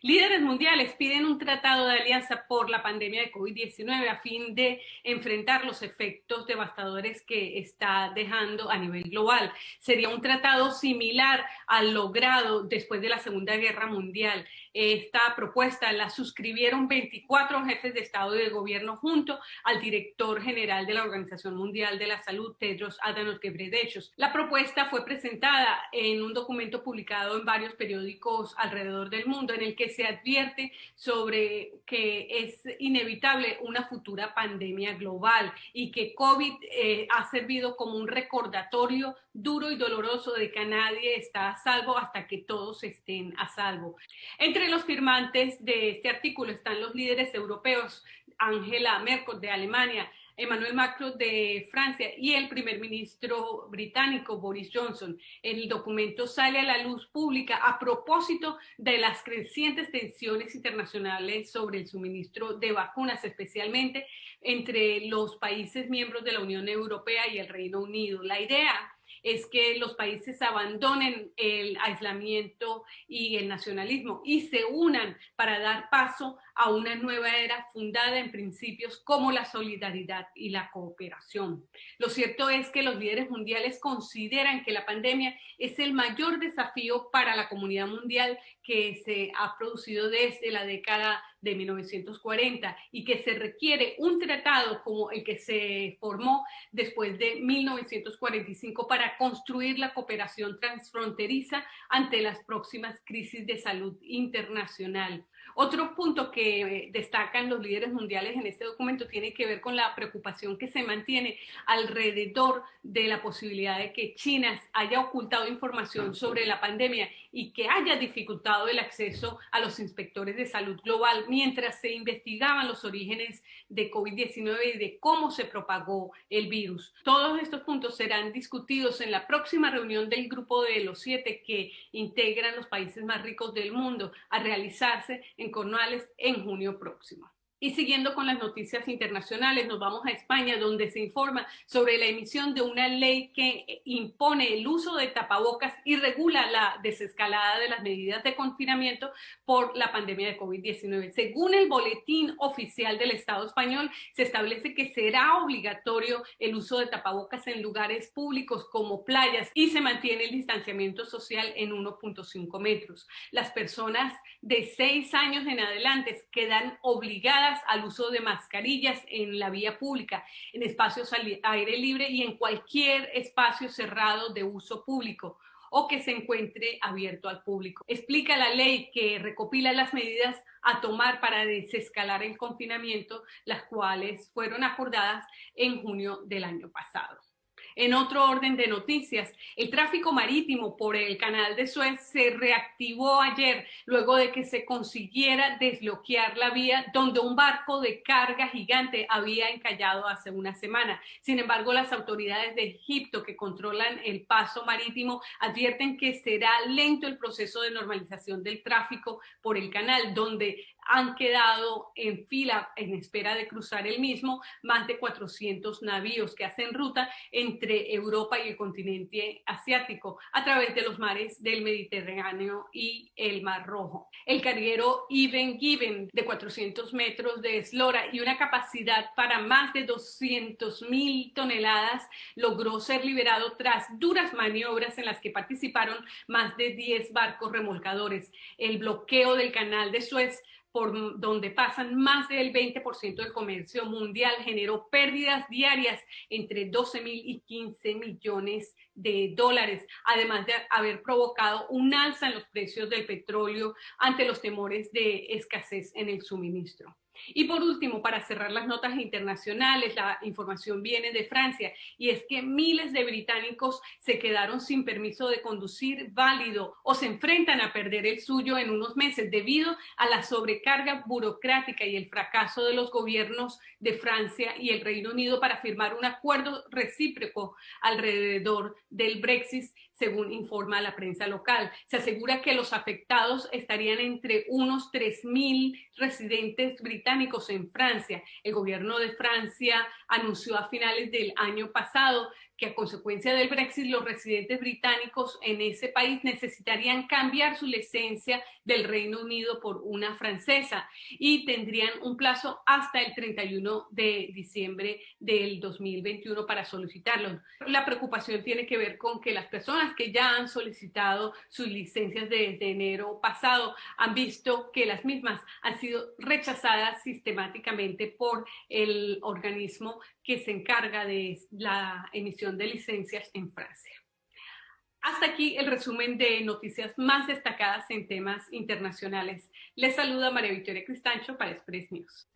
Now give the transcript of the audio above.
Líderes mundiales piden un tratado de alianza por la pandemia de COVID-19 a fin de enfrentar los efectos devastadores que está dejando a nivel global. Sería un tratado similar al logrado después de la Segunda Guerra Mundial. Esta propuesta la suscribieron 24 jefes de Estado y de Gobierno junto al director general de la Organización Mundial de la Salud, Tedros Adhanom Ghebreyesus. La propuesta fue presentada en un documento publicado en varios periódicos alrededor del mundo, en el que se advierte sobre que es inevitable una futura pandemia global y que COVID ha servido como un recordatorio duro y doloroso de que nadie está a salvo hasta que todos estén a salvo. Entre los firmantes de este artículo están los líderes europeos, Angela Merkel de Alemania, Emmanuel Macron de Francia y el primer ministro británico Boris Johnson. El documento sale a la luz pública a propósito de las crecientes tensiones internacionales sobre el suministro de vacunas, especialmente entre los países miembros de la Unión Europea y el Reino Unido. La idea es que los países abandonen el aislamiento y el nacionalismo y se unan para dar paso a una nueva era fundada en principios como la solidaridad y la cooperación. Lo cierto es que los líderes mundiales consideran que la pandemia es el mayor desafío para la comunidad mundial que se ha producido desde la década de 1940 y que se requiere un tratado como el que se formó después de 1945 para construir la cooperación transfronteriza ante las próximas crisis de salud internacional. Otro punto que destacan los líderes mundiales en este documento tiene que ver con la preocupación que se mantiene alrededor de la posibilidad de que China haya ocultado información sobre la pandemia y que haya dificultado el acceso a los inspectores de salud global mientras se investigaban los orígenes de COVID-19 y de cómo se propagó el virus. Todos estos puntos serán discutidos en la próxima reunión del Grupo de los 7 que integran los países más ricos del mundo a realizarse en Cornualles en junio próximo. Y siguiendo con las noticias internacionales, nos vamos a España, donde se informa sobre la emisión de una ley que impone el uso de tapabocas y regula la desescalada de las medidas de confinamiento por la pandemia de COVID-19. Según el boletín oficial del Estado español, se establece que será obligatorio el uso de tapabocas en lugares públicos como playas y se mantiene el distanciamiento social en 1.5 metros. Las personas de 6 años en adelante quedan obligadas al uso de mascarillas en la vía pública, en espacios al aire libre y en cualquier espacio cerrado de uso público o que se encuentre abierto al público. Explica la ley que recopila las medidas a tomar para desescalar el confinamiento, las cuales fueron acordadas en junio del año pasado. En otro orden de noticias, el tráfico marítimo por el Canal de Suez se reactivó ayer luego de que se consiguiera desbloquear la vía donde un barco de carga gigante había encallado hace una semana. Sin embargo, las autoridades de Egipto que controlan el paso marítimo advierten que será lento el proceso de normalización del tráfico por el canal, donde han quedado en fila en espera de cruzar el mismo más de 400 navíos que hacen ruta entre Europa y el continente asiático a través de los mares del Mediterráneo y el Mar Rojo. El carguero Even Given, de 400 metros de eslora y una capacidad para más de 200.000 toneladas, logró ser liberado tras duras maniobras en las que participaron más de 10 barcos remolcadores. El bloqueo del Canal de Suez, por donde pasan más del 20% del comercio mundial, generó pérdidas diarias entre 12.000 y 15 millones de dólares, además de haber provocado un alza en los precios del petróleo ante los temores de escasez en el suministro. Y por último, para cerrar las notas internacionales, la información viene de Francia y es que miles de británicos se quedaron sin permiso de conducir válido o se enfrentan a perder el suyo en unos meses debido a la sobrecarga burocrática y el fracaso de los gobiernos de Francia y el Reino Unido para firmar un acuerdo recíproco alrededor del Brexit, según informa la prensa local. Se asegura que los afectados estarían entre unos 3.000 residentes británicos en Francia. El gobierno de Francia anunció a finales del año pasado que a consecuencia del Brexit los residentes británicos en ese país necesitarían cambiar su licencia del Reino Unido por una francesa y tendrían un plazo hasta el 31 de diciembre del 2021 para solicitarlo. La preocupación tiene que ver con que las personas que ya han solicitado sus licencias desde enero pasado han visto que las mismas han sido rechazadas sistemáticamente por el organismo que se encarga de la emisión de licencias en Francia. Hasta aquí el resumen de noticias más destacadas en temas internacionales. Les saluda María Victoria Cristancho para Express News.